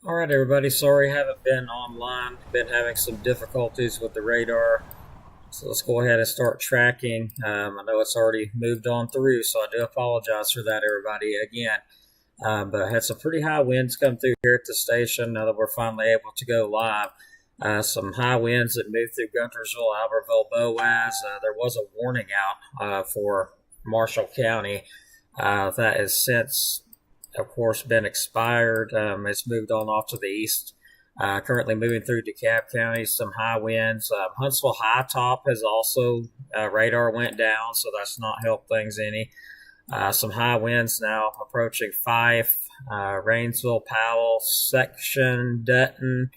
All right, everybody. Sorry, haven't been online. Been having some difficulties with the radar. So let's go ahead and start tracking. I know it's already moved on through, so I do apologize for that, everybody, again. But I had some pretty high winds come through here at the station now that we're finally able to go live. Some high winds that moved through Guntersville, Albertville, Boaz. There was a warning out for Marshall County that has since, of course, been expired. It's moved on off to the east. Currently moving through DeKalb County, some high winds. Huntsville High Top has also radar went down, so that's not helped things any. Some high winds now approaching Fife, Rainsville, Powell, Section, Dutton.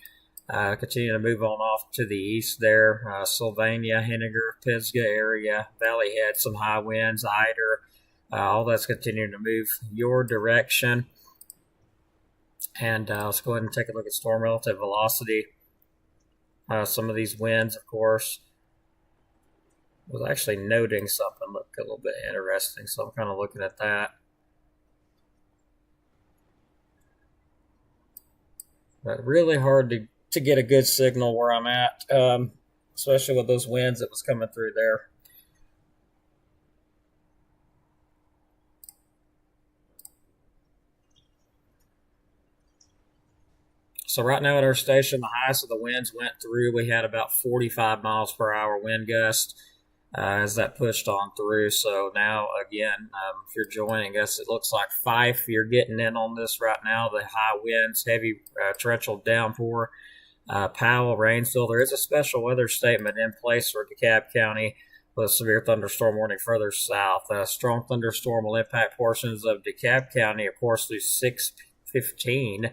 Continue to move on off to the east there. Sylvania, Henniger, Pisgah area, Valley Head, some high winds, Eider. All that's continuing to move your direction. And let's go ahead and take a look at storm relative velocity. Some of these winds, of course, was actually noting something looked a little bit interesting, so I'm kind of looking at that. But really hard to get a good signal where I'm at, especially with those winds that was coming through there. So right now at our station, the highest of the winds went through. We had about 45 miles per hour wind gust as that pushed on through. So now, again, if you're joining us, it looks like Fife, you're getting in on this right now. The high winds, heavy torrential downpour. Powell, Rainsville. There is a special weather statement in place for DeKalb County with a severe thunderstorm warning further south. A strong thunderstorm will impact portions of DeKalb County, of course, through 6:15.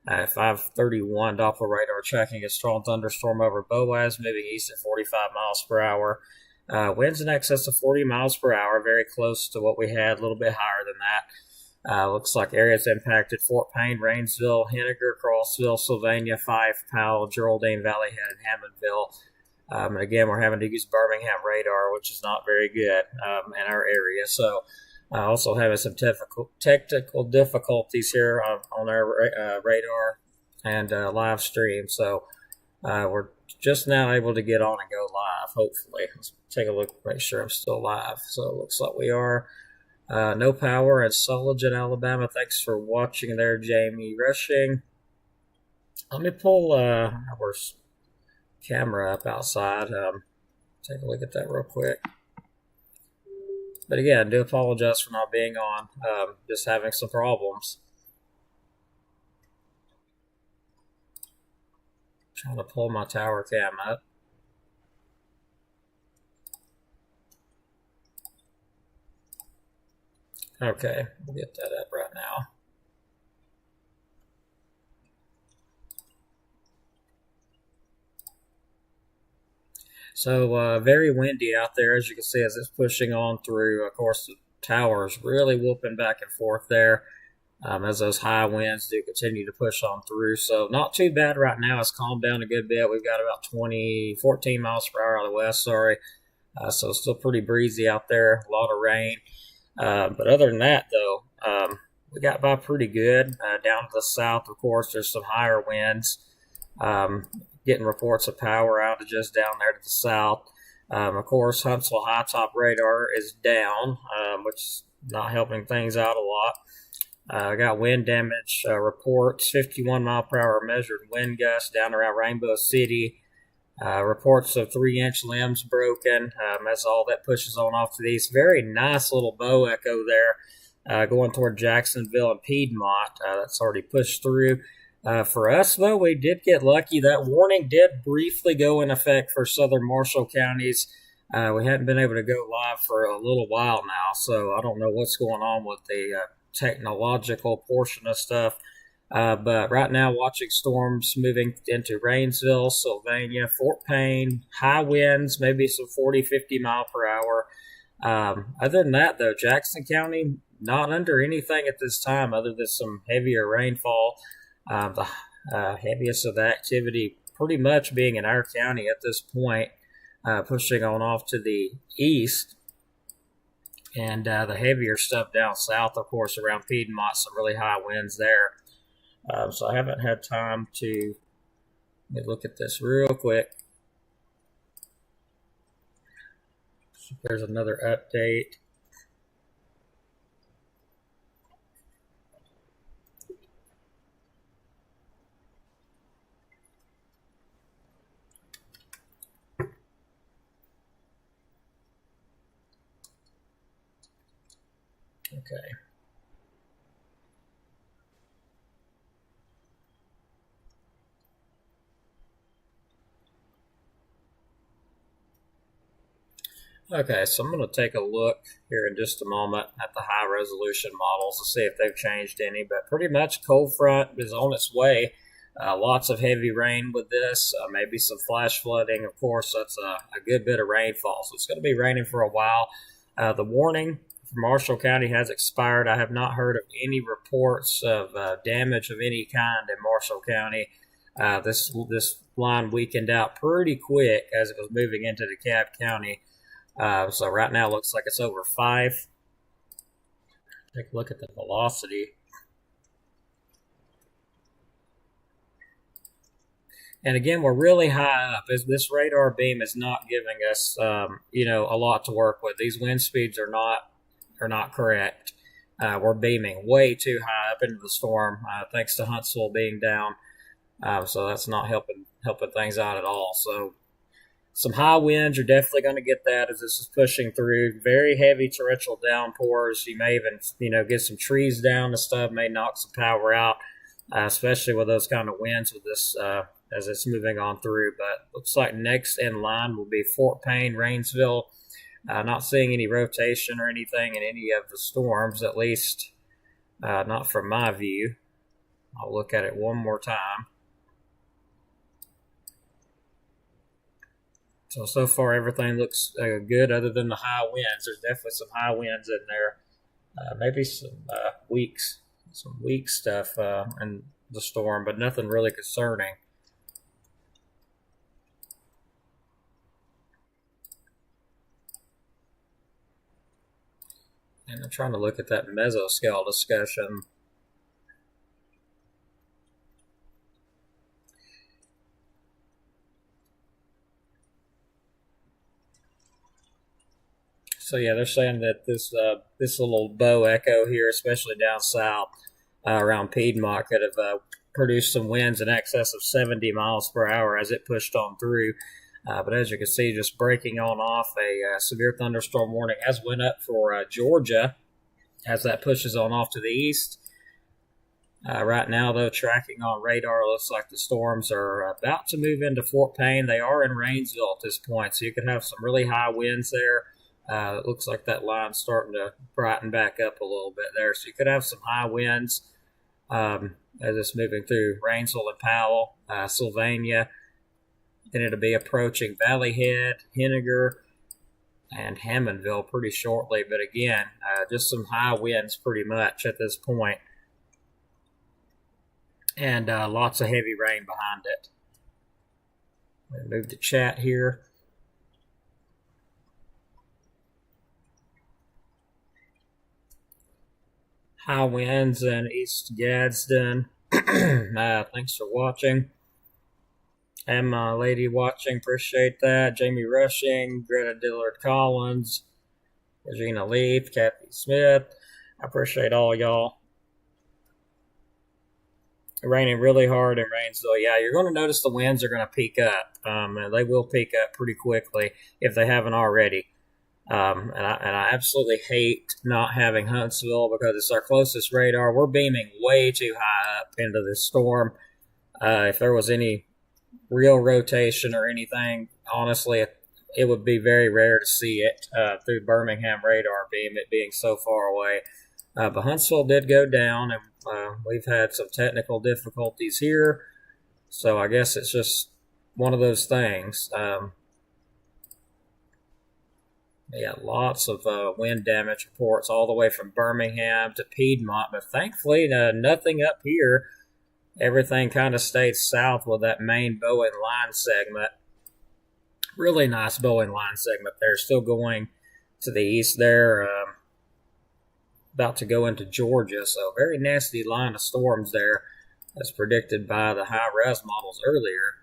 5:31 Doppler radar tracking a strong thunderstorm over Boaz, moving east at 45 miles per hour. Winds in excess of 40 miles per hour, very close to what we had, a little bit higher than that. Looks like areas impacted: Fort Payne, Rainsville, Henniger, Crossville, Sylvania, Fife, Powell, Geraldine, Valley Head, and Hammondville. And again, we're having to use Birmingham radar, which is not very good in our area. So also having some technical difficulties here on our radar and live stream. So we're just now able to get on and go live, hopefully. Let's take a look, make sure I'm still live. So it looks like we are. No power in Sulligent, Alabama. Thanks for watching there, Jamie Rushing. Let me pull our camera up outside. Take a look at that real quick. But again, I do apologize for not being on. Just having some problems. Trying to pull my tower cam up. Okay, we'll get that up right now. So very windy out there, as you can see, as it's pushing on through. Of course, the tower is really whooping back and forth there as those high winds do continue to push on through. So not too bad right now. It's calmed down a good bit. We've got about 14 miles per hour out of the west, sorry. So it's still pretty breezy out there, a lot of rain. But other than that, though, we got by pretty good. Down to the south, of course, there's some higher winds. Getting reports of power outages down there to the south. Of course, Huntsville High Top radar is down, which is not helping things out a lot. I got wind damage reports, 51 mile per hour measured wind gusts down around Rainbow City. Reports of 3-inch limbs broken. That's all that pushes on off to the east. Very nice little bow echo there going toward Jacksonville and Piedmont. That's already pushed through. For us, though, we did get lucky. That warning did briefly go in effect for southern Marshall counties. We hadn't been able to go live for a little while now, so I don't know what's going on with the technological portion of stuff. But right now, watching storms moving into Rainsville, Sylvania, Fort Payne, high winds, maybe some 40, 50 mile per hour. Other than that, though, Jackson County, not under anything at this time other than some heavier rainfall. The heaviest of the activity pretty much being in our county at this point, pushing on off to the east. And the heavier stuff down south, of course, around Piedmont, some really high winds there. So I haven't had time to look at this real quick. So there's another update. Okay. Okay, so I'm going to take a look here in just a moment at the high resolution models to see if they've changed any, but pretty much cold front is on its way. Lots of heavy rain with this, maybe some flash flooding. Of course, that's a good bit of rainfall, so it's going to be raining for a while. The warning for Marshall County has expired. I have not heard of any reports of damage of any kind in Marshall County. This line weakened out pretty quick as it was moving into DeKalb County. So right now it looks like it's over 5. Take a look at the velocity. And again, we're really high up. This radar beam is not giving us, a lot to work with. These wind speeds are not correct. We're beaming way too high up into the storm, thanks to Huntsville being down. So that's not helping things out at all. So some high winds, you're definitely going to get that as this is pushing through. Very heavy torrential downpours. You may even, get some trees down and stuff, may knock some power out, especially with those kind of winds with this as it's moving on through. But looks like next in line will be Fort Payne, Rainsville. Not seeing any rotation or anything in any of the storms, at least not from my view. I'll look at it one more time. So far everything looks good other than the high winds. There's definitely some high winds in there. Maybe some weak stuff in the storm, but nothing really concerning. And I'm trying to look at that mesoscale discussion. So yeah, they're saying that this little bow echo here, especially down south around Piedmont, could have produced some winds in excess of 70 miles per hour as it pushed on through. But as you can see, just breaking on off, a severe thunderstorm warning has went up for Georgia as that pushes on off to the east. Right now, though, tracking on radar, looks like the storms are about to move into Fort Payne. They are in Rainsville at this point, so you could have some really high winds there. It looks like that line's starting to brighten back up a little bit there. So you could have some high winds as it's moving through Rainsville and Powell, Sylvania. Then it'll be approaching Valley Head, Henniger, and Hammondville pretty shortly. But again, just some high winds pretty much at this point. And lots of heavy rain behind it. Move to chat here. High winds in East Gadsden. Thanks for watching. And my lady watching, appreciate that. Jamie Rushing, Greta Dillard Collins, Regina Leaf, Kathy Smith. I appreciate all y'all. Raining really hard in Rainsville. Yeah, you're going to notice the winds are going to peak up. And they will peak up pretty quickly if they haven't already. And I absolutely hate not having Huntsville because it's our closest radar. We're beaming way too high up into this storm. If there was any real rotation or anything, honestly, it would be very rare to see it through Birmingham radar beam, it being so far away. But Huntsville did go down, and we've had some technical difficulties here. So I guess it's just one of those things. Yeah, lots of wind damage reports all the way from Birmingham to Piedmont, but thankfully nothing up here. Everything kind of stayed south with that main Bowen line segment. Really nice Bowen line segment there. Still going to the east there, about to go into Georgia, so very nasty line of storms there. as predicted by the high res models earlier,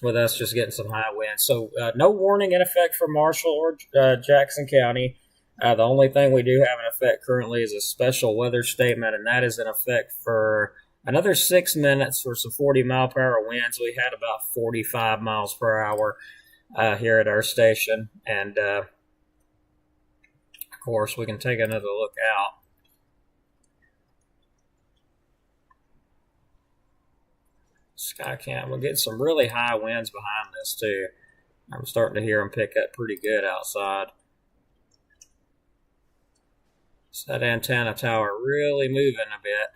with us just getting some high winds. So no warning in effect for Marshall or Jackson County. The only thing we do have in effect currently is a special weather statement, and that is in effect for another 6 minutes for some 40-mile-per-hour winds. We had about 45 miles per hour here at our station, and of course we can take another look out. Skycam, we'll get some really high winds behind this too. I'm starting to hear them pick up pretty good outside. So that antenna tower really moving a bit.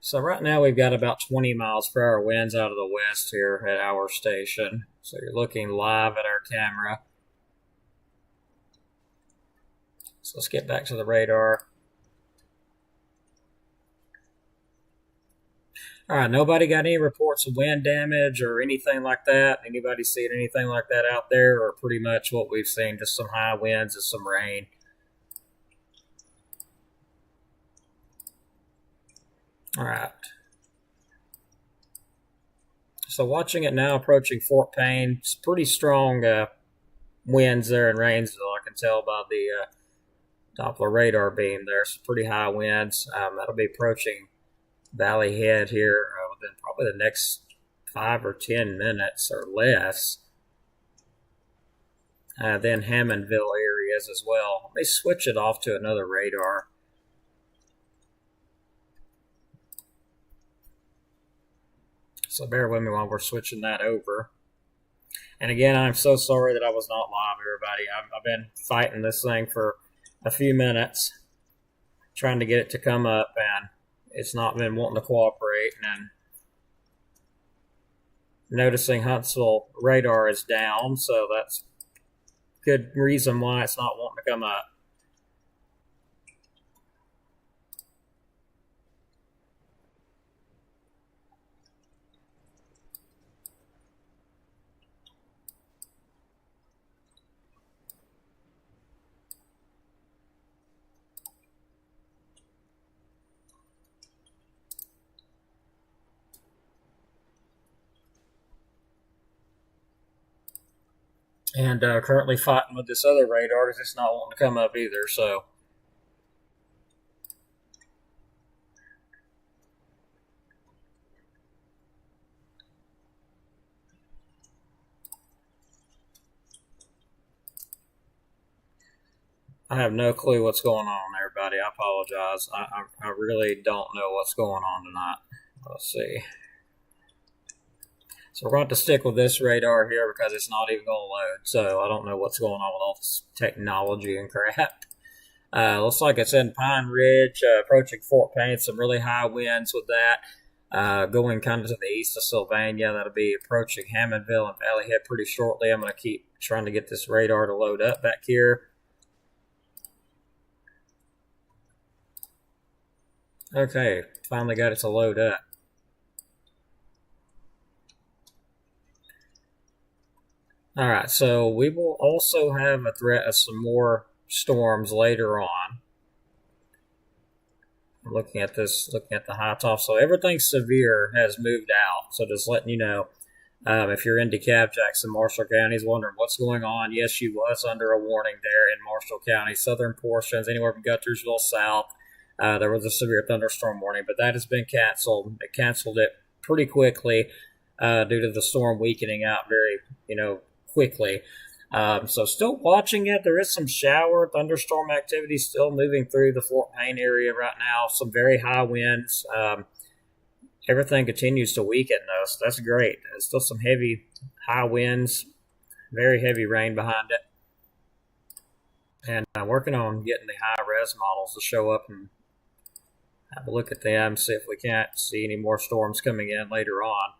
So right now we've got about 20 miles per hour winds out of the west here at our station. So you're looking live at our camera. So let's get back to the radar. All right, nobody got any reports of wind damage or anything like that? Anybody seen anything like that out there, or pretty much what we've seen, just some high winds and some rain? All right. So watching it now approaching Fort Payne, it's pretty strong winds there in Rainsville. I can tell by the Doppler radar beam there. Some pretty high winds. That'll be approaching Valley Head here within probably the next 5 or 10 minutes or less. Then Hammondville areas as well. Let me switch it off to another radar. So bear with me while we're switching that over. And again, I'm so sorry that I was not live, everybody. I've been fighting this thing for a few minutes, trying to get it to come up, and it's not been wanting to cooperate. And noticing Huntsville radar is down, so that's good reason why it's not wanting to come up. And currently fighting with this other radar because it's not wanting to come up either. So I have no clue what's going on, everybody. I apologize. I really don't know what's going on tonight. Let's see. So we're going to stick with this radar here because it's not even going to load. So I don't know what's going on with all this technology and crap. Looks like it's in Pine Ridge, approaching Fort Payne. Some really high winds with that. Going kind of to the east of Sylvania. That'll be approaching Hammondville and Valley Head pretty shortly. I'm going to keep trying to get this radar to load up back here. Okay, finally got it to load up. All right, so we will also have a threat of some more storms later on. I'm looking at this, looking at the high top. So everything severe has moved out. So just letting you know, if you're in DeKalb, Jackson, Marshall counties, wondering what's going on, yes, you was under a warning there in Marshall County, southern portions, anywhere from Guttersville south. There was a severe thunderstorm warning, but that has been canceled. They canceled it pretty quickly due to the storm weakening out very, quickly. So still watching it. There is some shower thunderstorm activity still moving through the Fort Payne area right now. Some very high winds. Everything continues to weaken though, so that's great. There's still some heavy high winds, very heavy rain behind it. And I'm working on getting the high res models to show up and have a look at them, see if we can't see any more storms coming in later on.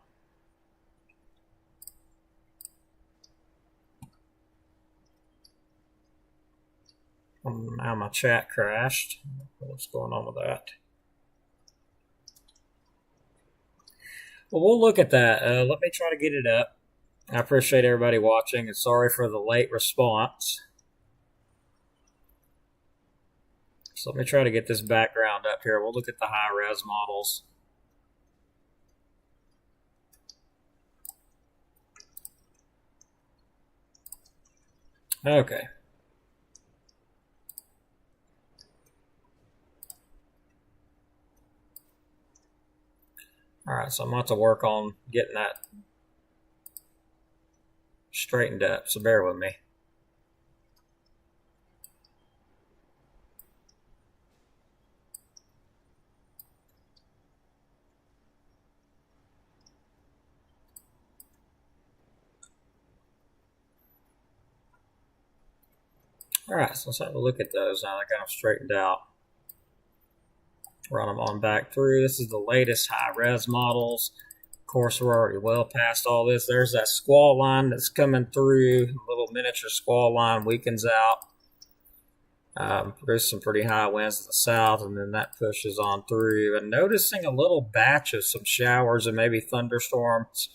Now my chat crashed. What's going on with that? Well, we'll look at that. Let me try to get it up. I appreciate everybody watching, and sorry for the late response. So let me try to get this background up here. We'll look at the high-res models. Okay. All right, so I'm about to work on getting that straightened up, so bear with me. All right, so let's have a look at those now. I got them straightened out. Run them on back through. This is the latest high-res models. Of course, we're already well past all this. There's that squall line that's coming through. A little miniature squall line weakens out. Produce some pretty high winds to the south, and then that pushes on through. And noticing a little batch of some showers and maybe thunderstorms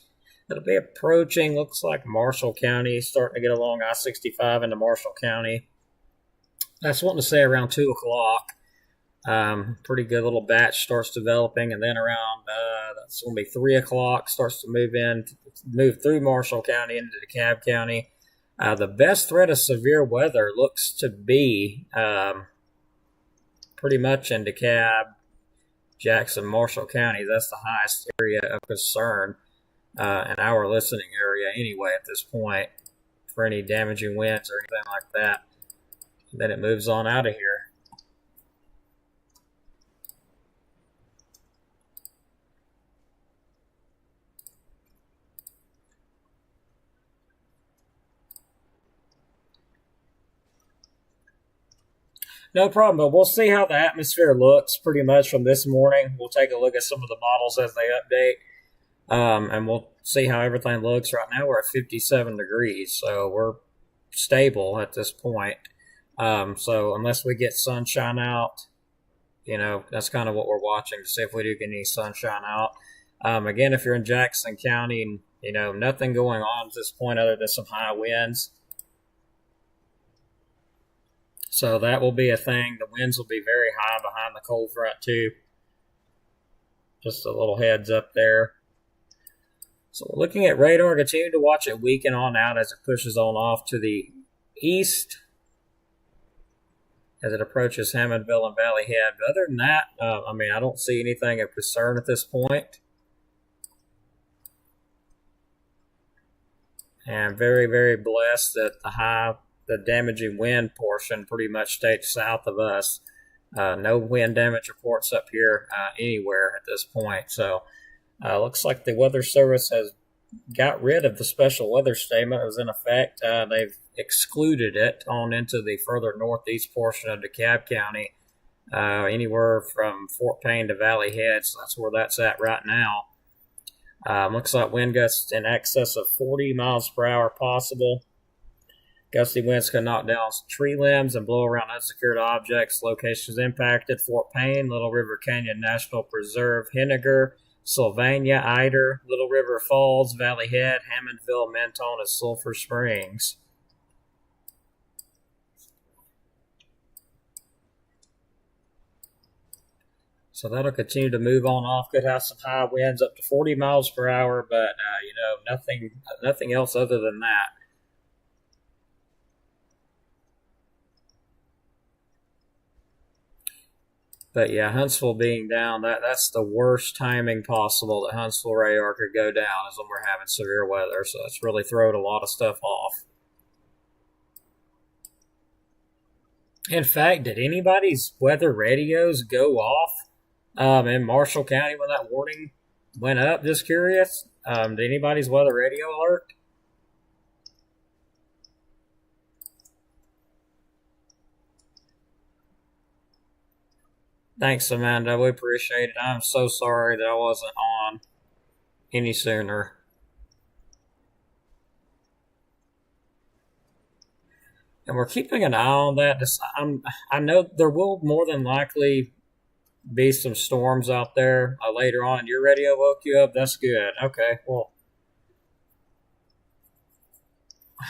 that'll be approaching. Looks like Marshall County, starting to get along I-65 into Marshall County. That's wanting to say around 2 o'clock. Pretty good little batch starts developing, and then around that's going to be 3 o'clock starts to move through Marshall County into DeKalb County. The best threat of severe weather looks to be pretty much in DeKalb, Jackson, Marshall County. That's the highest area of concern in our listening area anyway at this point for any damaging winds or anything like that. And then it moves on out of here. No problem, but we'll see how the atmosphere looks pretty much from this morning. We'll take a look at some of the models as they update, and we'll see how everything looks. Right now we're at 57 degrees, so we're stable at this point. So unless we get sunshine out, that's kind of what we're watching to see if we do get any sunshine out. Again, if you're in Jackson County and, nothing going on at this point other than some high winds. So that will be a thing. The winds will be very high behind the cold front too. Just a little heads up there. So we're looking at radar. Continue to watch it weaken on out as it pushes on off to the east as it approaches Hammondville and Valley Head. But other than that, I don't see anything of concern at this point. And very, very blessed that the damaging wind portion pretty much stayed south of us. No wind damage reports up here anywhere at this point. So looks like the Weather Service has got rid of the special weather statement that was in effect. They've excluded it on into the further northeast portion of DeKalb County, anywhere from Fort Payne to Valley Head. So that's where that's at right now. Looks like wind gusts in excess of 40 miles per hour possible. Gusty winds can knock down tree limbs and blow around unsecured objects. Locations impacted: Fort Payne, Little River Canyon National Preserve, Henniger, Sylvania, Eider, Little River Falls, Valley Head, Hammondville, Mentone, and Sulphur Springs. So that'll continue to move on off. Could have some high winds up to 40 miles per hour, but nothing else other than that. But yeah, Huntsville being down, that's the worst timing possible that Huntsville radar could go down is when we're having severe weather. So it's really thrown a lot of stuff off. In fact, did anybody's weather radios go off in Marshall County when that warning went up? Just curious. Did anybody's weather radio alert? Thanks, Amanda. We appreciate it. I'm so sorry that I wasn't on any sooner. And we're keeping an eye on that. I know there will more than likely be some storms out there later on. Your radio woke you up? That's good. Okay, well,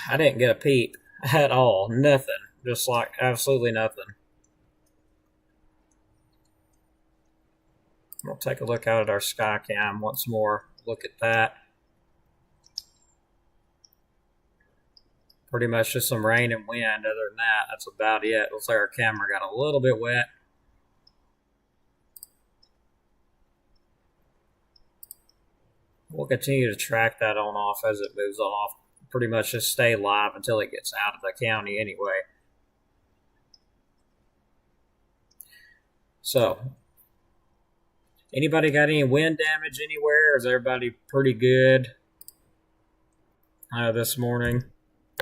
I didn't get a peep at all. Nothing. Just like absolutely nothing. We'll take a look out at our Skycam once more. Look at that. Pretty much just some rain and wind. Other than that, that's about it. Looks like our camera got a little bit wet. We'll continue to track that on off as it moves off. Pretty much just stay live until it gets out of the county anyway. So, anybody got any wind damage anywhere? Is everybody pretty good this morning?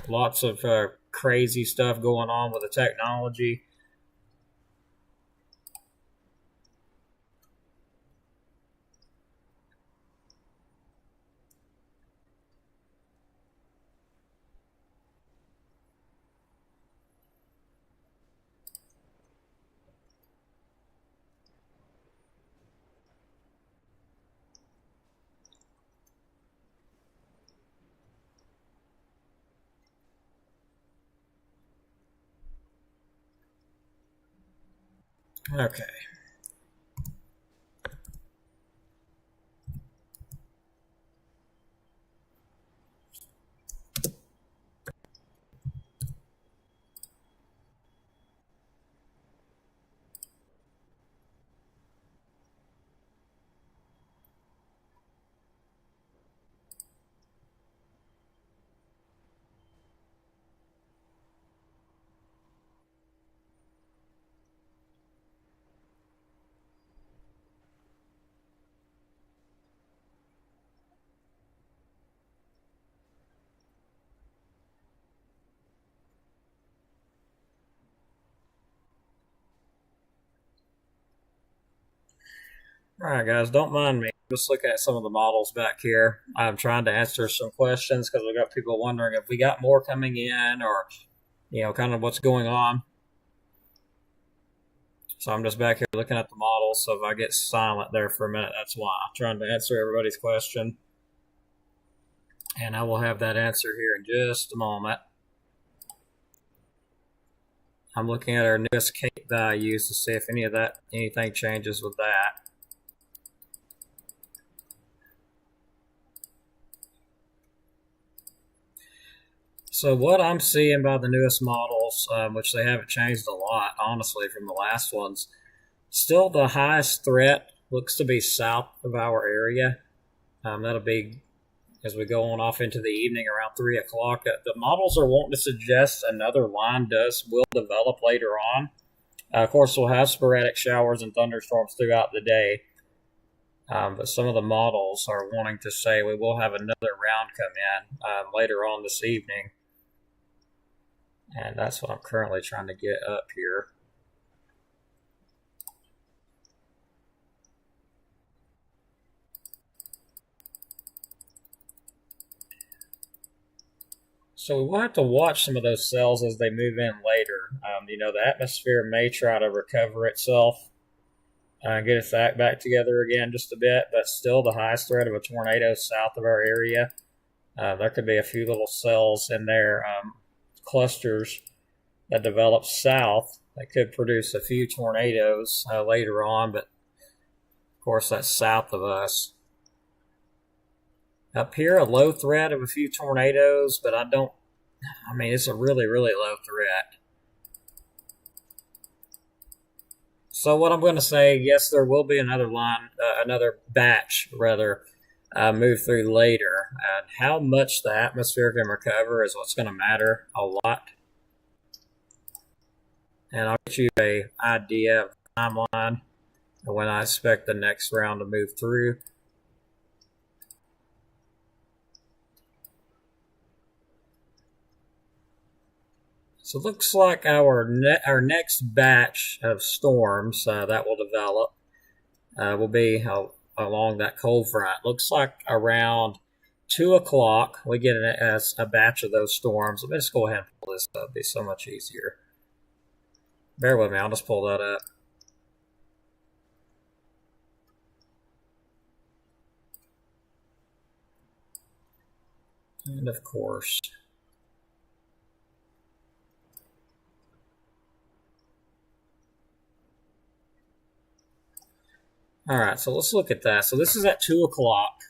Lots of crazy stuff going on with the technology. Okay. Alright guys, don't mind me. Just look at some of the models back here. I'm trying to answer some questions because we got people wondering if we got more coming in or, kind of what's going on. So I'm just back here looking at the models. So if I get silent there for a minute, that's why. I'm trying to answer everybody's question. And I will have that answer here in just a moment. I'm looking at our newest CAPE values to see if anything changes with that. So what I'm seeing by the newest models, which they haven't changed a lot, honestly, from the last ones, still the highest threat looks to be south of our area. That'll be as we go on off into the evening around 3 o'clock. The models are wanting to suggest another line will develop later on. Of course, we'll have sporadic showers and thunderstorms throughout the day. But some of the models are wanting to say we will have another round come in later on this evening. And that's what I'm currently trying to get up here. So we will have to watch some of those cells as they move in later. The atmosphere may try to recover itself and get its act back together again just a bit, but still the highest threat of a tornado south of our area. There could be a few little cells in there, clusters that develop south that could produce a few tornadoes later on, but of course that's south of us. Up here, a low threat of a few tornadoes, but it's a really, really low threat. So what I'm going to say, yes, there will be another batch, move through later. And how much the atmosphere can recover is what's going to matter a lot. And I'll get you an idea of the timeline of when I expect the next round to move through. So it looks like our next batch of storms that will develop will be along that cold front. Looks like around 2 o'clock we get a batch of those storms. Let me just go ahead and pull this up. It'll be so much easier. Bear with me. I'll just pull that up. And of course, All right, so let's look at that. So this is at 2 o'clock.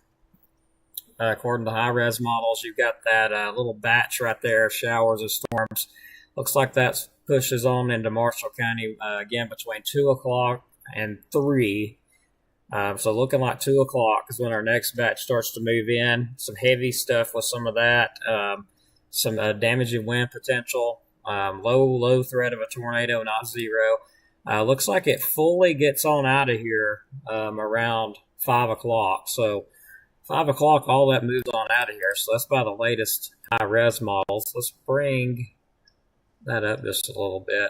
According to high-res models, you've got that little batch right there, showers of storms. Looks like that pushes on into Marshall County again between 2 o'clock and 3. So looking like 2 o'clock is when our next batch starts to move in. Some heavy stuff with some of that. Some damaging wind potential. Low threat of a tornado, not zero. Looks like it fully gets on out of here around 5 o'clock. So 5 o'clock, all that moves on out of here. So that's by the latest high-res models. Let's bring that up just a little bit.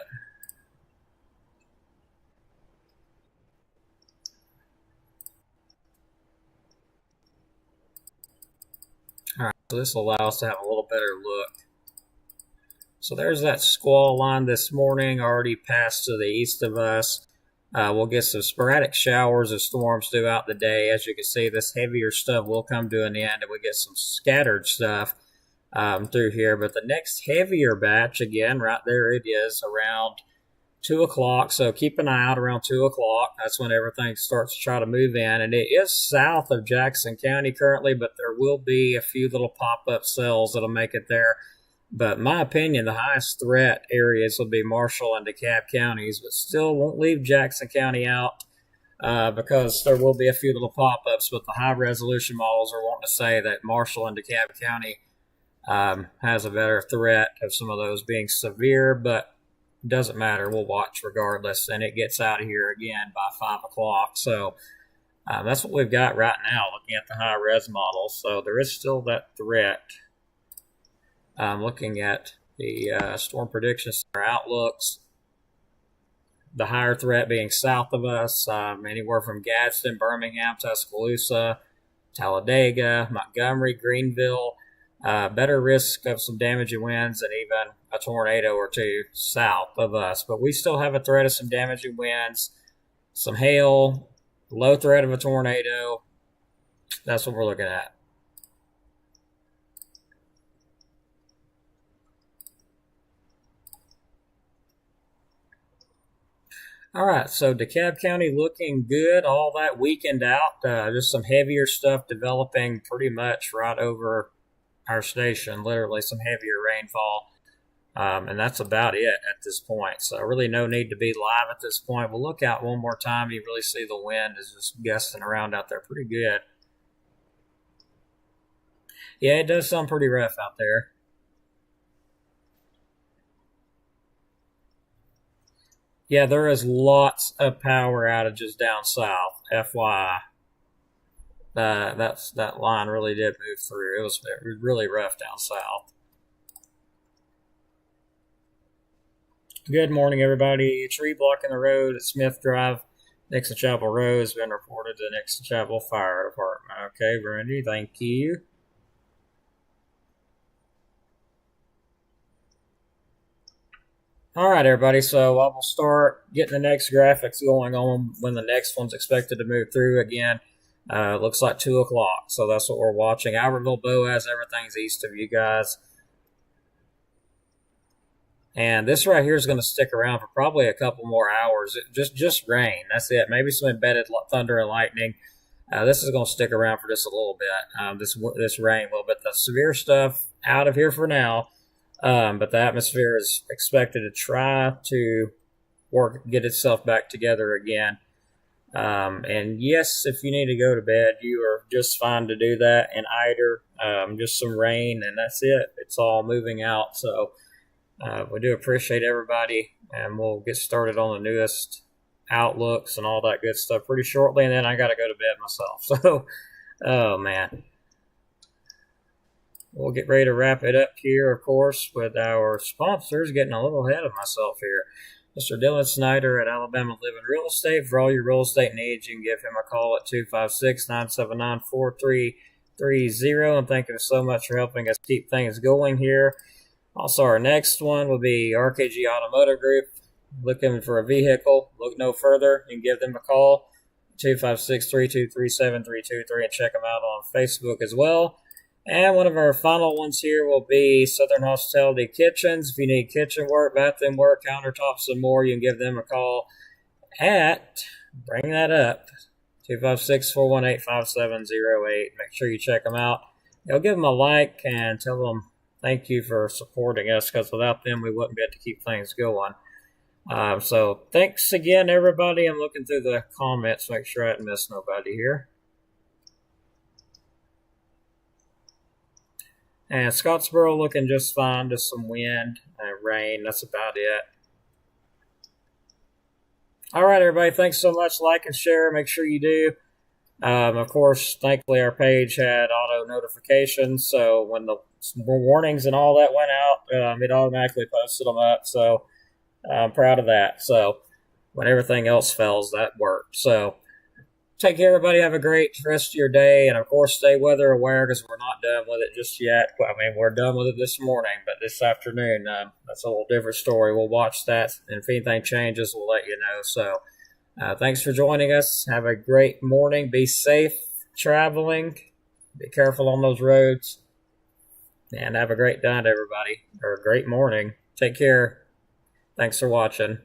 All right, so this will allow us to have a little better look. So there's that squall line this morning, already passed to the east of us. We'll get some sporadic showers of storms throughout the day. As you can see, this heavier stuff will come to an end, and we get some scattered stuff through here. But the next heavier batch, again, right there it is, around 2 o'clock. So keep an eye out around 2 o'clock. That's when everything starts to try to move in. And it is south of Jackson County currently, but there will be a few little pop-up cells that'll make it there. But in my opinion, the highest threat areas will be Marshall and DeKalb counties, but still won't leave Jackson County out because there will be a few little pop-ups. But the high-resolution models are wanting to say that Marshall and DeKalb County has a better threat of some of those being severe, but it doesn't matter. We'll watch regardless, and it gets out of here again by 5 o'clock. So that's what we've got right now looking at the high-res model. So there is still that threat. Looking at the storm prediction center outlooks, the higher threat being south of us, anywhere from Gadsden, Birmingham, Tuscaloosa, Talladega, Montgomery, Greenville. Better risk of some damaging winds and even a tornado or two south of us. But we still have a threat of some damaging winds, some hail, low threat of a tornado. That's what we're looking at. All right, so DeKalb County looking good. All that weekend out. Just some heavier stuff developing pretty much right over our station. Literally some heavier rainfall. And that's about it at this point. So really no need to be live at this point. We'll look out one more time. You really see the wind is just gusting around out there pretty good. Yeah, it does sound pretty rough out there. Yeah, there is lots of power outages down south. FYI, that line really did move through. It was really rough down south. Good morning, everybody. A tree blocking the road at Smith Drive, Nixon Chapel Road, has been reported to the Nixon Chapel Fire Department. Okay, Brandy, thank you. All right, everybody. So I will start getting the next graphics going on when the next one's expected to move through again. Looks like 2 o'clock. So that's what we're watching. Albertville, Boaz, everything's east of you guys. And this right here is going to stick around for probably a couple more hours. Just rain. That's it. Maybe some embedded thunder and lightning. This is going to stick around for just a little bit. This rain a little bit. The severe stuff out of here for now. But the atmosphere is expected to try to get itself back together again. And yes, if you need to go to bed, you are just fine to do that. And either just some rain, and that's it. It's all moving out. So we do appreciate everybody, and we'll get started on the newest outlooks and all that good stuff pretty shortly. And then I got to go to bed myself. So, oh man. We'll get ready to wrap it up here, of course, with our sponsors. Getting a little ahead of myself here. Mr. Dylan Snyder at Alabama Living Real Estate. For all your real estate needs, you can give him a call at 256-979-4330. And thank you so much for helping us keep things going here. Also, our next one will be RKG Automotive Group. Looking for a vehicle, look no further. You can give them a call, 256-323-7323, and check them out on Facebook as well. And one of our final ones here will be Southern Hospitality Kitchens. If you need kitchen work, bathroom work, countertops, and more, you can give them a call at, bring that up, 256-418-5708. Make sure you check them out. Give them a like and tell them thank you for supporting us, because without them, we wouldn't be able to keep things going. So thanks again, everybody. I'm looking through the comments, make sure I didn't miss nobody here. And Scottsboro looking just fine, just some wind and rain. That's about it. All right, everybody. Thanks so much. Like and share. Make sure you do. Of course, thankfully, our page had auto notifications, so when the warnings and all that went out, it automatically posted them up. So I'm proud of that. So when everything else fails, that worked. So take care, everybody. Have a great rest of your day. And, of course, stay weather aware, because we're not done with it just yet. I mean, we're done with it this morning, but this afternoon, that's a little different story. We'll watch that. And if anything changes, we'll let you know. So thanks for joining us. Have a great morning. Be safe traveling. Be careful on those roads. And have a great night, everybody. Or a great morning. Take care. Thanks for watching.